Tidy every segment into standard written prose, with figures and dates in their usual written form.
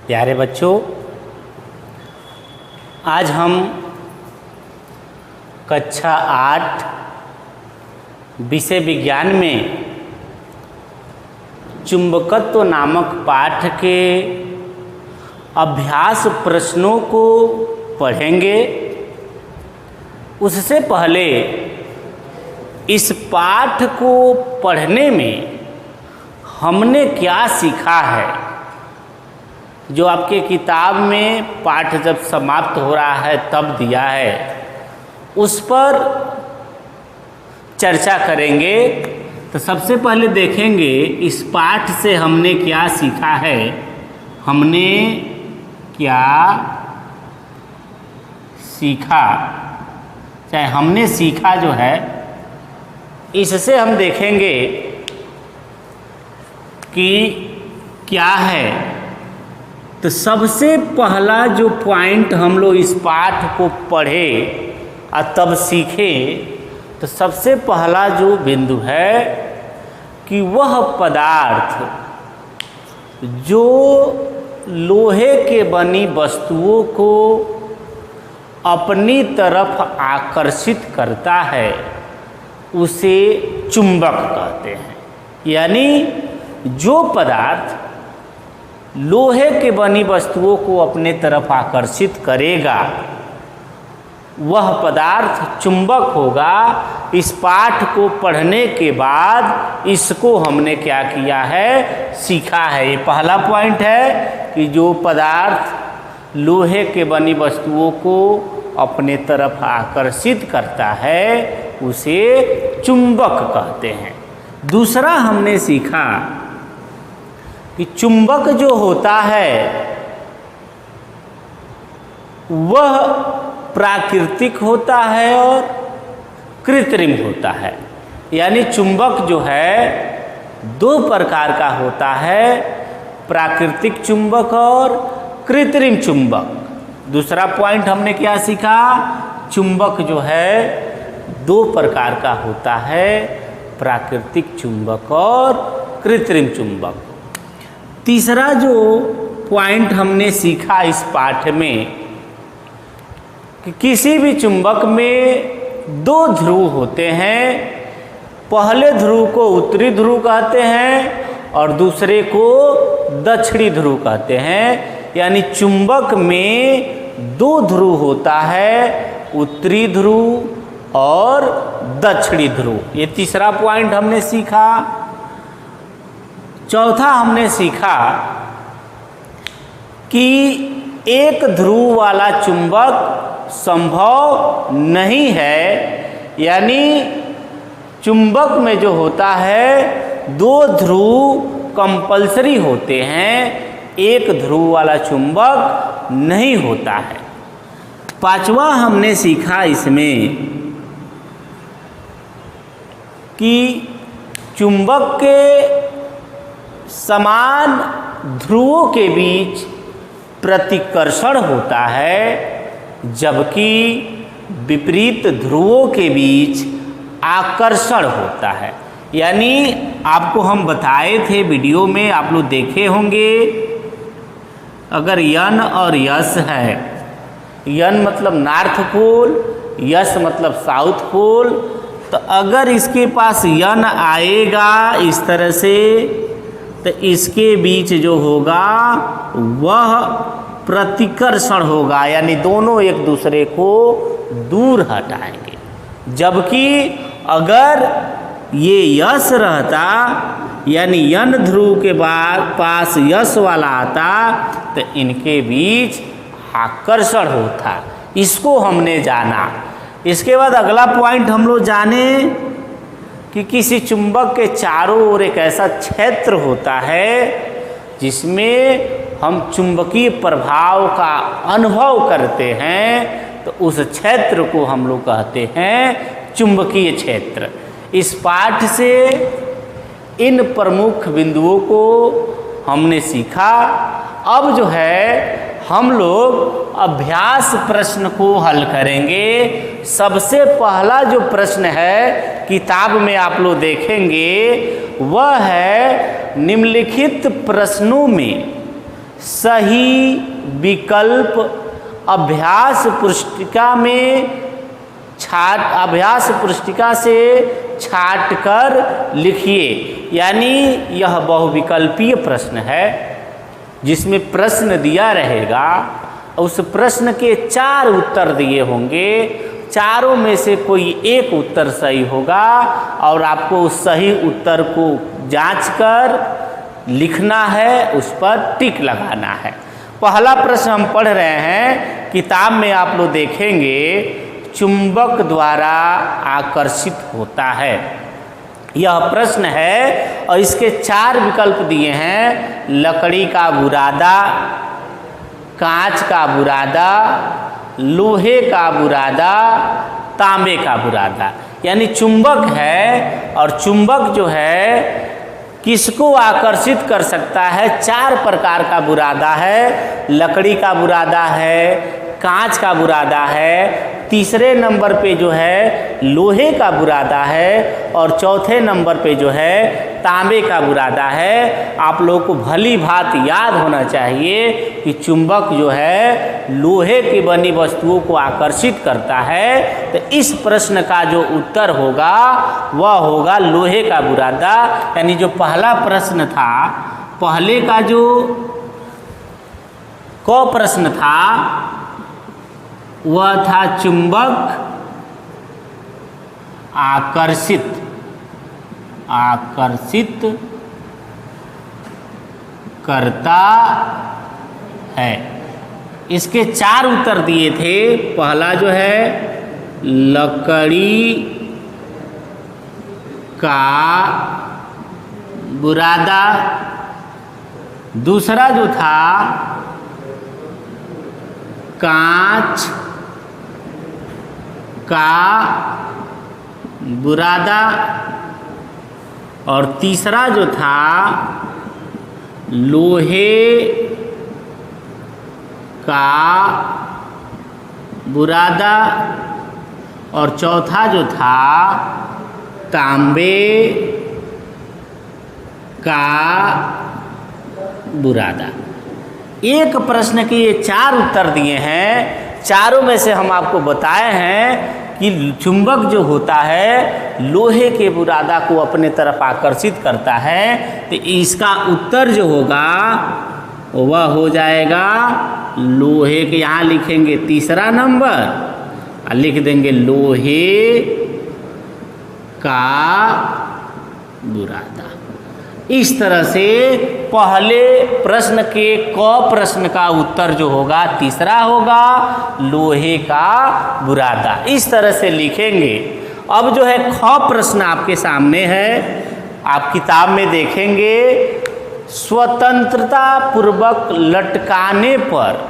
प्यारे बच्चों, आज हम कक्षा 8 विषय विज्ञान में चुंबकत्व नामक पाठ के अभ्यास प्रश्नों को पढ़ेंगे। उससे पहले इस पाठ को पढ़ने में हमने क्या सीखा है, जो आपके किताब में पाठ जब समाप्त हो रहा है तब दिया है, उस पर चर्चा करेंगे। तो सबसे पहले देखेंगे इस पाठ से हमने क्या सीखा है। हमने क्या सीखा, चाहे हमने सीखा जो है, इससे हम देखेंगे कि क्या है। तो सबसे पहला जो पॉइंट हम लोग इस पाठ को पढ़े और तब सीखे, तो सबसे पहला जो बिंदु है कि वह पदार्थ जो लोहे के बनी वस्तुओं को अपनी तरफ आकर्षित करता है उसे चुंबक कहते हैं। यानी जो पदार्थ लोहे के बनी वस्तुओं को अपने तरफ आकर्षित करेगा वह पदार्थ चुंबक होगा। इस पाठ को पढ़ने के बाद इसको हमने क्या किया है, सीखा है। ये पहला पॉइंट है कि जो पदार्थ लोहे के बनी वस्तुओं को अपने तरफ आकर्षित करता है उसे चुंबक कहते हैं। दूसरा हमने सीखा कि चुंबक जो होता है वह प्राकृतिक होता है और कृत्रिम होता है। यानी चुंबक जो है दो प्रकार का होता है, प्राकृतिक चुंबक और कृत्रिम चुंबक। दूसरा पॉइंट हमने क्या सीखा, चुंबक जो है दो प्रकार का होता है, प्राकृतिक चुंबक और कृत्रिम चुंबक। तीसरा जो पॉइंट हमने सीखा इस पाठ में कि किसी भी चुंबक में दो ध्रुव होते हैं। पहले ध्रुव को उत्तरी ध्रुव कहते हैं और दूसरे को दक्षिणी ध्रुव कहते हैं। यानी चुंबक में दो ध्रुव होता है, उत्तरी ध्रुव और दक्षिणी ध्रुव। ये तीसरा पॉइंट हमने सीखा। चौथा हमने सीखा कि एक ध्रुव वाला चुंबक संभव नहीं है। यानी चुंबक में जो होता है दो ध्रुव कंपल्सरी होते हैं, एक ध्रुव वाला चुंबक नहीं होता है। पांचवा हमने सीखा इसमें कि चुंबक के समान ध्रुवों के बीच प्रतिकर्षण होता है, जबकि विपरीत ध्रुवों के बीच आकर्षण होता है। यानी आपको हम बताए थे वीडियो में, आप लोग देखे होंगे, अगर यन और यस है, यन मतलब नॉर्थ पोल, यस मतलब साउथ पोल, तो अगर इसके पास यन आएगा इस तरह से, तो इसके बीच जो होगा वह प्रतिकर्षण होगा। यानी दोनों एक दूसरे को दूर हटाएंगे। जबकि अगर ये यस रहता, यानी यन ध्रुव के पास यस वाला आता, तो इनके बीच आकर्षण होता। इसको हमने जाना। इसके बाद अगला पॉइंट हम लोग जाने कि किसी चुंबक के चारों ओर एक ऐसा क्षेत्र होता है जिसमें हम चुंबकीय प्रभाव का अनुभव करते हैं, तो उस क्षेत्र को हम लोग कहते हैं चुंबकीय क्षेत्र। इस पाठ से इन प्रमुख बिंदुओं को हमने सीखा। अब जो है हम लोग अभ्यास प्रश्न को हल करेंगे। सबसे पहला जो प्रश्न है किताब में आप लोग देखेंगे वह है निम्नलिखित प्रश्नों में सही विकल्प अभ्यास पुस्तिका से छाट कर लिखिए। यानी यह बहुविकल्पीय प्रश्न है जिसमें प्रश्न दिया रहेगा, उस प्रश्न के 4 उत्तर दिए होंगे, चारों में से कोई एक उत्तर सही होगा और आपको उस सही उत्तर को जांचकर लिखना है, उस पर टिक लगाना है। पहला प्रश्न हम पढ़ रहे हैं, किताब में आप लोग देखेंगे चुंबक द्वारा आकर्षित होता है, यह प्रश्न है और इसके 4 विकल्प दिए हैं। लकड़ी का बुरादा, कांच का बुरादा, लोहे का बुरादा, तांबे का बुरादा। यानी चुंबक है और चुंबक जो है किसको आकर्षित कर सकता है? 4 प्रकार का बुरादा है। लकड़ी का बुरादा है, कांच का बुरादा है, तीसरे नंबर पे जो है लोहे का बुरादा है और चौथे नंबर पे जो है तांबे का बुरादा है। आप लोगों को भली भांत याद होना चाहिए कि चुंबक जो है लोहे की बनी वस्तुओं को आकर्षित करता है। तो इस प्रश्न का जो उत्तर होगा वह होगा लोहे का बुरादा। यानी जो पहला प्रश्न था, पहले का जो क प्रश्न था वह था चुंबक आकर्षित करता है। इसके 4 उत्तर दिए थे। पहला जो है लकड़ी का बुरादा, दूसरा जो था कांच का बुरादा और तीसरा जो था लोहे का बुरादा और चौथा जो था तांबे का बुरादा। एक प्रश्न के ये 4 उत्तर दिए हैं। चारों में से हम आपको बताए हैं कि चुंबक जो होता है लोहे के बुरादा को अपने तरफ आकर्षित करता है। तो इसका उत्तर जो होगा वह हो जाएगा लोहे के, यहाँ लिखेंगे तीसरा नंबर और लिख देंगे लोहे का बुरादा। इस तरह से पहले प्रश्न के क प्रश्न का उत्तर जो होगा तीसरा होगा लोहे का बुरादा। इस तरह से लिखेंगे। अब जो है ख प्रश्न आपके सामने है, आप किताब में देखेंगे स्वतंत्रता पूर्वक लटकाने पर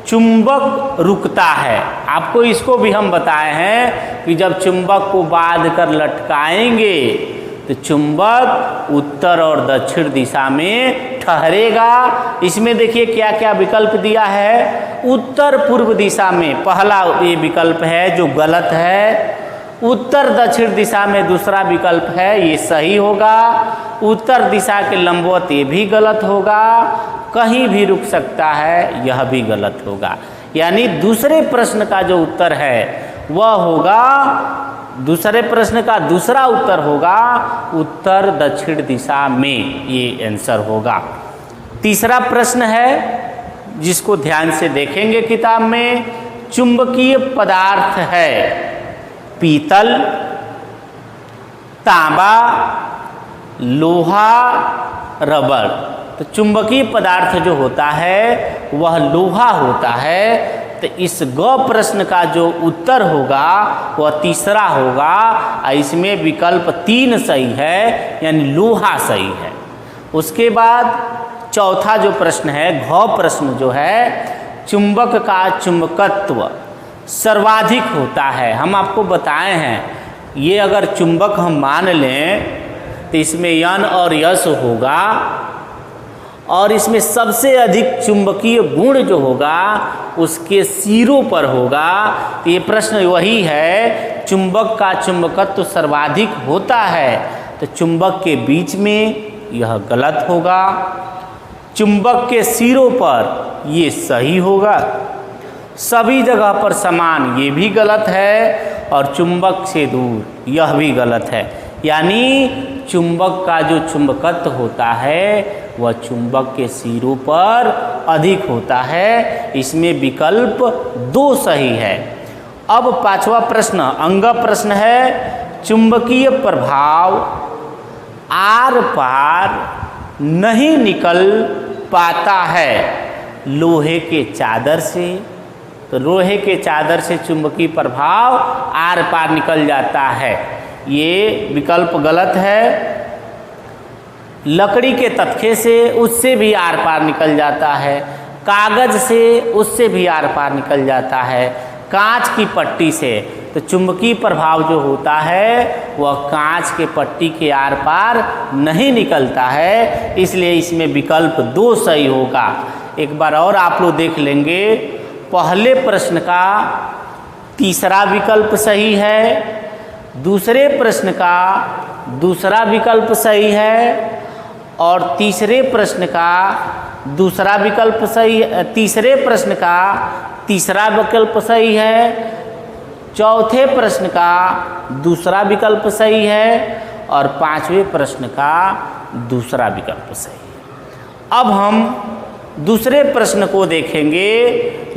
चुंबक रुकता है। आपको इसको भी हम बताए हैं कि जब चुंबक को बांध कर लटकाएंगे तो चुंबक उत्तर और दक्षिण दिशा में ठहरेगा। इसमें देखिए क्या क्या विकल्प दिया है। उत्तर पूर्व दिशा में पहला ये विकल्प है जो गलत है। उत्तर दक्षिण दिशा में दूसरा विकल्प है, ये सही होगा। उत्तर दिशा के लंबवत ये भी गलत होगा। कहीं भी रुक सकता है, यह भी गलत होगा। यानी दूसरे प्रश्न का जो उत्तर है वह होगा, दूसरे प्रश्न का दूसरा उत्तर होगा उत्तर दक्षिण दिशा में, ये आंसर होगा। तीसरा प्रश्न है जिसको ध्यान से देखेंगे किताब में, चुंबकीय पदार्थ है पीतल, तांबा, लोहा, रबड़। तो चुंबकीय पदार्थ जो होता है वह लोहा होता है। तो इस ग प्रश्न का जो उत्तर होगा वह तीसरा होगा और इसमें विकल्प 3 सही है, यानी लोहा सही है। उसके बाद चौथा जो प्रश्न है, घ प्रश्न जो है, चुंबक का चुंबकत्व सर्वाधिक होता है। हम आपको बताए हैं ये अगर चुंबक हम मान लें तो इसमें यन और यस होगा और इसमें सबसे अधिक चुंबकीय गुण जो होगा उसके सिरों पर होगा। तो ये प्रश्न वही है, चुंबक का चुंबकत्व सर्वाधिक होता है, तो चुंबक के बीच में यह गलत होगा। चुंबक के सिरों पर, ये सही होगा। सभी जगह पर समान, ये भी गलत है। और चुंबक से दूर, यह भी गलत है। यानी चुंबक का जो चुंबकत्व होता है वह चुंबक के सिरों पर अधिक होता है। इसमें विकल्प 2 सही है। अब 5वां प्रश्न अंग प्रश्न है, चुंबकीय प्रभाव आर पार नहीं निकल पाता है लोहे के चादर से। तो लोहे के चादर से चुंबकीय प्रभाव आर पार निकल जाता है, ये विकल्प गलत है। लकड़ी के तख्ते से, उससे भी आर पार निकल जाता है। कागज से, उससे भी आर पार निकल जाता है। कांच की पट्टी से, तो चुंबकीय प्रभाव जो होता है वह कांच के पट्टी के आर पार नहीं निकलता है, इसलिए इसमें विकल्प 2 सही होगा। एक बार और आप लोग देख लेंगे, पहले प्रश्न का तीसरा विकल्प सही है, दूसरे प्रश्न का दूसरा विकल्प सही है, और तीसरे प्रश्न का दूसरा विकल्प सही, तीसरे प्रश्न का तीसरा विकल्प सही है, चौथे प्रश्न का दूसरा विकल्प सही है, और 5वें प्रश्न का दूसरा विकल्प सही है। अब हम दूसरे प्रश्न को देखेंगे,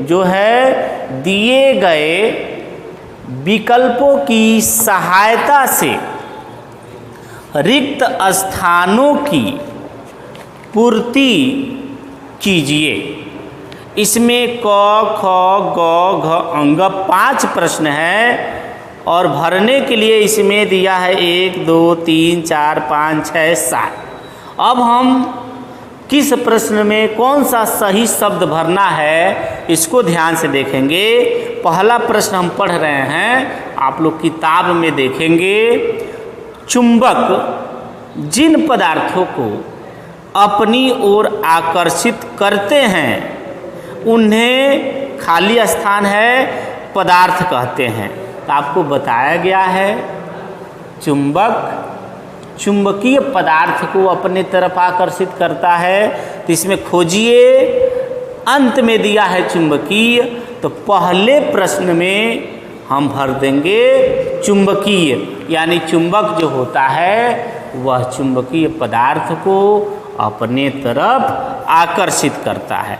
जो है दिए गए विकल्पों की सहायता से रिक्त स्थानों की पूर्ति कीजिए। इसमें क, ख, ग, घ, अंग 5 प्रश्न हैं और भरने के लिए इसमें दिया है 1, 2, 3, 4, 5, 6, 7। अब हम किस प्रश्न में कौन सा सही शब्द भरना है इसको ध्यान से देखेंगे। पहला प्रश्न हम पढ़ रहे हैं, आप लोग किताब में देखेंगे, चुंबक जिन पदार्थों को अपनी ओर आकर्षित करते हैं उन्हें खाली स्थान है पदार्थ कहते हैं। तो आपको बताया गया है चुंबक चुंबकीय पदार्थ को अपने तरफ आकर्षित करता है, तो इसमें खोजिए। अंत में दिया है चुंबकीय, तो पहले प्रश्न में हम भर देंगे चुंबकीय, यानी चुंबक जो होता है वह चुंबकीय पदार्थ को अपने तरफ आकर्षित करता है।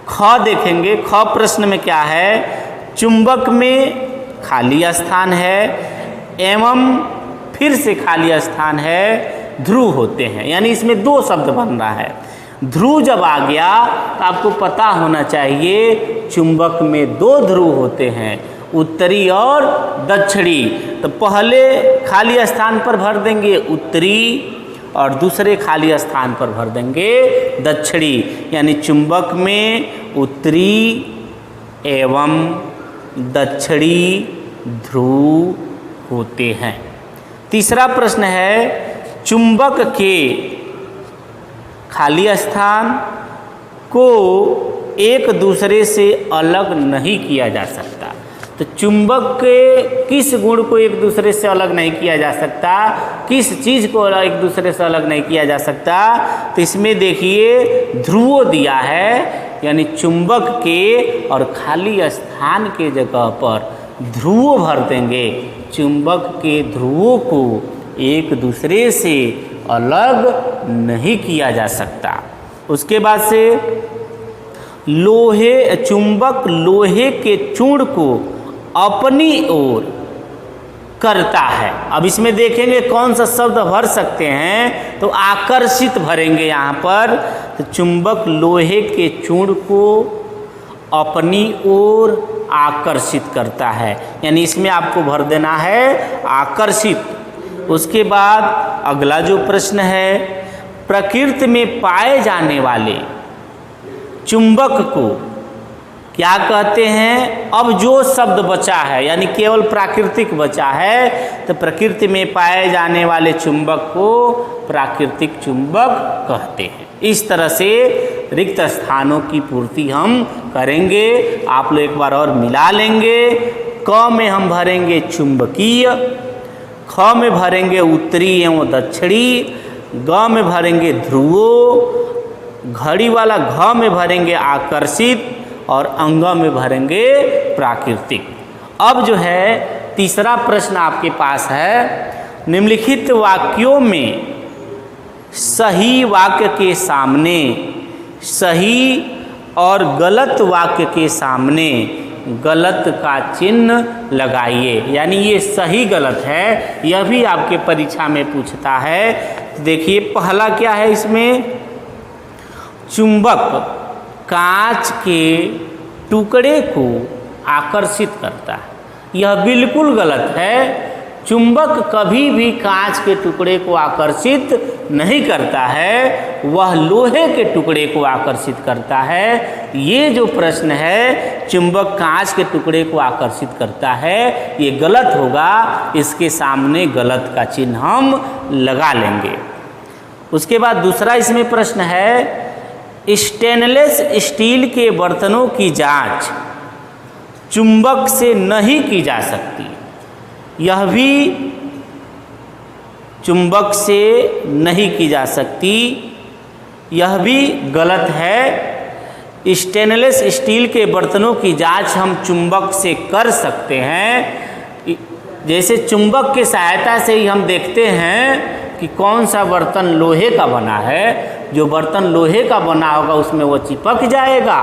ख देखेंगे, ख प्रश्न में क्या है, चुंबक में खाली स्थान है एवं फिर से खाली स्थान है, ध्रुव होते हैं, यानी इसमें 2 शब्द बन रहा है। ध्रुव जब आ गया तो आपको पता होना चाहिए चुंबक में 2 ध्रुव होते हैं, उत्तरी और दक्षिणी। तो पहले खाली स्थान पर भर देंगे उत्तरी और दूसरे खाली स्थान पर भर देंगे दक्षिणी, यानी चुंबक में उत्तरी एवं दक्षिणी ध्रुव होते हैं। तीसरा प्रश्न है, चुंबक के खाली स्थान को एक दूसरे से अलग नहीं किया जा सकता। तो चुंबक के किस गुण को एक दूसरे से अलग नहीं किया जा सकता, किस चीज़ को एक दूसरे से अलग नहीं किया जा सकता, तो इसमें देखिए ध्रुव दिया है, यानी चुंबक के और खाली स्थान के जगह पर ध्रुव भर देंगे। चुंबक के ध्रुवों को एक दूसरे से अलग नहीं किया जा सकता। उसके बाद से चुंबक लोहे के चूर्ण को अपनी ओर करता है। अब इसमें देखेंगे कौन सा शब्द भर सकते हैं, तो आकर्षित भरेंगे यहाँ पर। तो चुंबक लोहे के चूर्ण को अपनी ओर आकर्षित करता है, यानी इसमें आपको भर देना है आकर्षित। उसके बाद अगला जो प्रश्न है, प्रकृति में पाए जाने वाले चुंबक को क्या कहते हैं। अब जो शब्द बचा है, यानी केवल प्राकृतिक बचा है, तो प्रकृति में पाए जाने वाले चुंबक को प्राकृतिक चुंबक कहते हैं। इस तरह से रिक्त स्थानों की पूर्ति हम करेंगे। आप लोग एक बार और मिला लेंगे। क में हम भरेंगे चुंबकीय, ख में भरेंगे उत्तरी एवं दक्षिणी, ग में भरेंगे ध्रुवों, घड़ी वाला घ में भरेंगे आकर्षित और अंग में भरेंगे प्राकृतिक। अब जो है तीसरा प्रश्न आपके पास है, निम्नलिखित वाक्यों में सही वाक्य के सामने सही और गलत वाक्य के सामने गलत का चिन्ह लगाइए। यानी ये सही गलत है, यह भी आपके परीक्षा में पूछता है। देखिए पहला क्या है इसमें, चुंबक कांच के टुकड़े को आकर्षित करता है, यह बिल्कुल गलत है। चुंबक कभी भी कांच के टुकड़े को आकर्षित नहीं करता है, वह लोहे के टुकड़े को आकर्षित करता है। ये जो प्रश्न है चुंबक कांच के टुकड़े को आकर्षित करता है, ये गलत होगा, इसके सामने गलत का चिन्ह हम लगा लेंगे। उसके बाद दूसरा इसमें प्रश्न है, स्टेनलेस स्टील के बर्तनों की जांच चुंबक से नहीं की जा सकती, यह भी चुंबक से नहीं की जा सकती, यह भी गलत है। स्टेनलेस स्टील के बर्तनों की जांच हम चुंबक से कर सकते हैं। जैसे चुंबक की सहायता से ही हम देखते हैं कि कौन सा बर्तन लोहे का बना है। जो बर्तन लोहे का बना होगा उसमें वो चिपक जाएगा,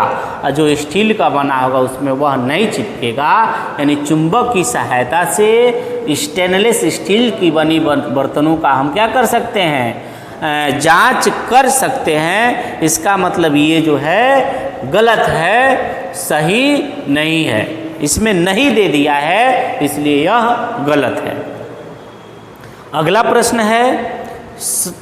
और जो स्टील का बना होगा उसमें वह नहीं चिपकेगा। यानी चुंबक की सहायता से स्टेनलेस स्टील की बनी बर्तनों का हम क्या कर सकते हैं, जांच कर सकते हैं। इसका मतलब ये जो है गलत है, सही नहीं है, इसमें नहीं दे दिया है, इसलिए यह गलत है। अगला प्रश्न है,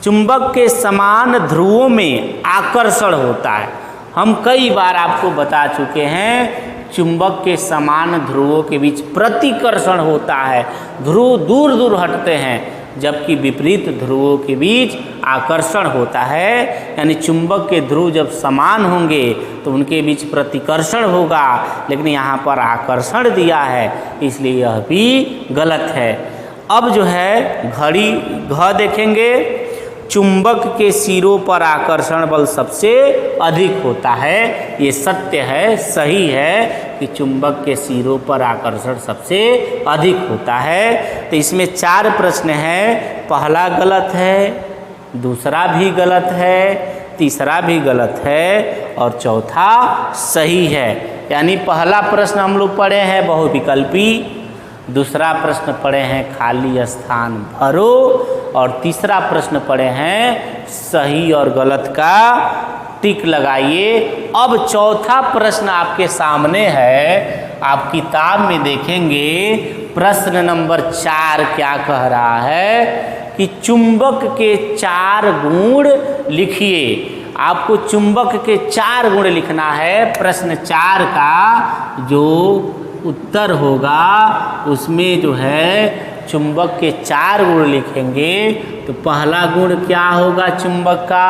चुंबक के समान ध्रुवों में आकर्षण होता है। हम कई बार आपको बता चुके हैं, चुंबक के समान ध्रुवों के बीच प्रतिकर्षण होता है, ध्रुव दूर दूर हटते हैं, जबकि विपरीत ध्रुवों के बीच आकर्षण होता है। यानी चुंबक के ध्रुव जब समान होंगे तो उनके बीच प्रतिकर्षण होगा, लेकिन यहाँ पर आकर्षण दिया है, इसलिए यह भी गलत है। अब जो है घड़ी घ देखेंगे, चुंबक के सिरों पर आकर्षण बल सबसे अधिक होता है, ये सत्य है, सही है कि चुंबक के सिरों पर आकर्षण सबसे अधिक होता है। तो इसमें 4 प्रश्न हैं, पहला गलत है, दूसरा भी गलत है, तीसरा भी गलत है और चौथा सही है। यानी पहला प्रश्न हम लोग पढ़े हैं बहुविकल्पी, दूसरा प्रश्न पढ़े हैं खाली स्थान भरो, और तीसरा प्रश्न पढ़े हैं सही और गलत का टिक लगाइए। अब चौथा प्रश्न आपके सामने है, आप किताब में देखेंगे प्रश्न नंबर 4 क्या कह रहा है कि चुंबक के 4 गुण लिखिए। आपको चुंबक के 4 गुण लिखना है। प्रश्न 4 का जो उत्तर होगा उसमें जो है चुंबक के 4 गुण लिखेंगे। तो पहला गुण क्या होगा चुंबक का,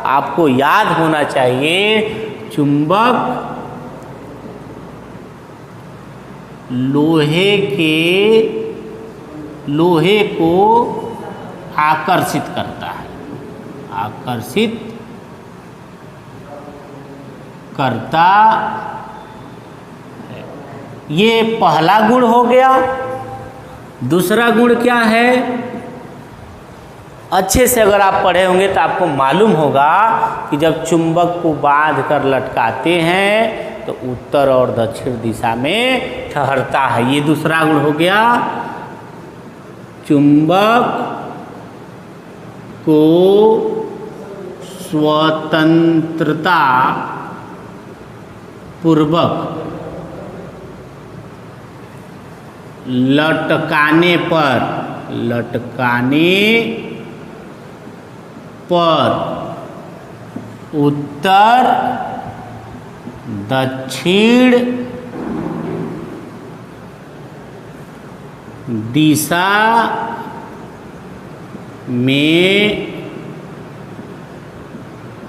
आपको याद होना चाहिए, चुंबक लोहे को आकर्षित करता है, आकर्षित करता है। ये पहला गुण हो गया। दूसरा गुण क्या है, अच्छे से अगर आप पढ़े होंगे तो आपको मालूम होगा कि जब चुंबक को बांध कर लटकाते हैं तो उत्तर और दक्षिण दिशा में ठहरता है। ये दूसरा गुण हो गया। चुंबक को स्वतंत्रता पूर्वक लटकाने पर उत्तर दक्षिण दिशा में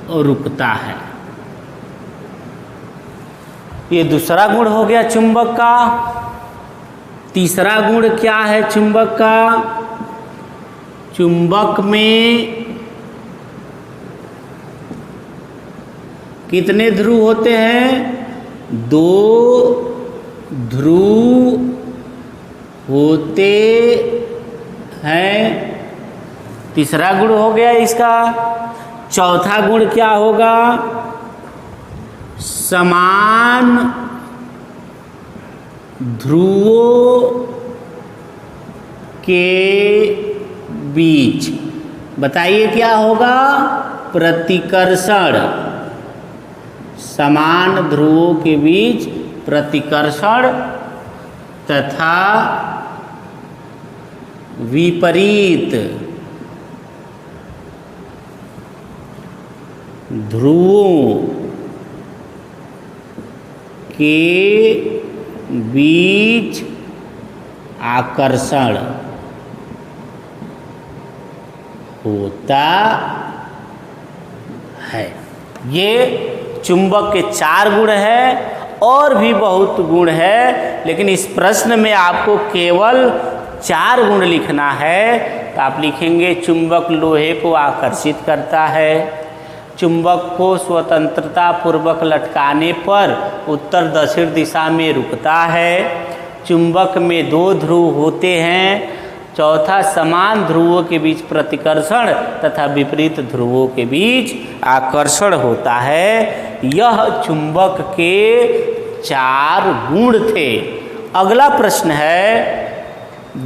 रुकता है। ये दूसरा गुण हो गया चुंबक का। तीसरा गुण क्या है चुंबक का, चुंबक में कितने ध्रुव होते हैं? 2 ध्रुव होते हैं। तीसरा गुण हो गया इसका। चौथा गुण क्या होगा? समान ध्रुवों के बीच, बताइए क्या होगा? प्रतिकर्षण। समान ध्रुवों के बीच प्रतिकर्षण तथा विपरीत ध्रुवों के बीच आकर्षण होता है। ये चुंबक के 4 गुण हैं, और भी बहुत गुण है, लेकिन इस प्रश्न में आपको केवल 4 गुण लिखना है। तो आप लिखेंगे चुंबक लोहे को आकर्षित करता है, चुंबक को स्वतंत्रता पूर्वक लटकाने पर उत्तर दक्षिण दिशा में रुकता है, चुंबक में 2 ध्रुव होते हैं, चौथा समान ध्रुवों के बीच प्रतिकर्षण तथा विपरीत ध्रुवों के बीच आकर्षण होता है। यह चुंबक के 4 गुण थे। अगला प्रश्न है,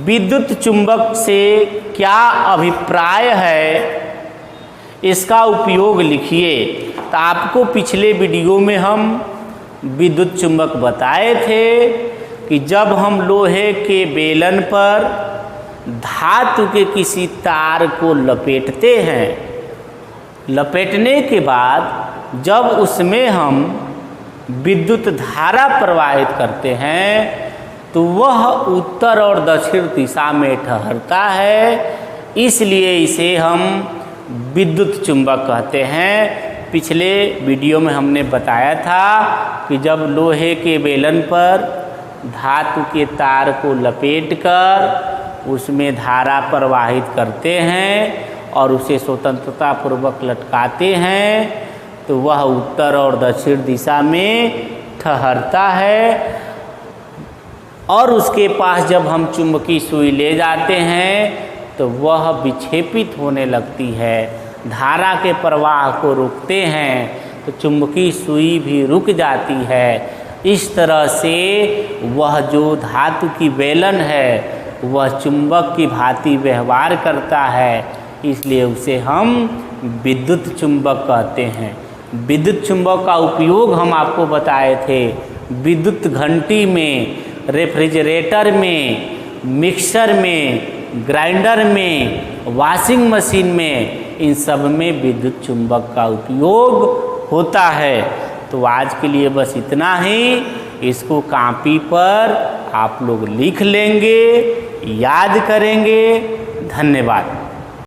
विद्युत चुंबक से क्या अभिप्राय है, इसका उपयोग लिखिए। तो आपको पिछले वीडियो में हम विद्युत चुंबक बताए थे कि जब हम लोहे के बेलन पर धातु के किसी तार को लपेटते हैं, लपेटने के बाद जब उसमें हम विद्युत धारा प्रवाहित करते हैं तो वह उत्तर और दक्षिण दिशा में ठहरता है, इसलिए इसे हम विद्युत चुंबक कहते हैं। पिछले वीडियो में हमने बताया था कि जब लोहे के बेलन पर धातु के तार को लपेटकर उसमें धारा प्रवाहित करते हैं और उसे स्वतंत्रता पूर्वक लटकाते हैं तो वह उत्तर और दक्षिण दिशा में ठहरता है, और उसके पास जब हम चुंबकीय सुई ले जाते हैं तो वह विक्षेपित होने लगती है, धारा के प्रवाह को रोकते हैं तो चुंबकीय सुई भी रुक जाती है। इस तरह से वह जो धातु की बेलन है वह चुंबक की भांति व्यवहार करता है, इसलिए उसे हम विद्युत चुंबक कहते हैं। विद्युत चुंबक का उपयोग हम आपको बताए थे विद्युत घंटी में, रेफ्रिजरेटर में, मिक्सर में, ग्राइंडर में, वॉशिंग मशीन में, इन सब में विद्युत चुंबक का उपयोग होता है। तो आज के लिए बस इतना ही। इसको कॉपी पर आप लोग लिख लेंगे, याद करेंगे। धन्यवाद।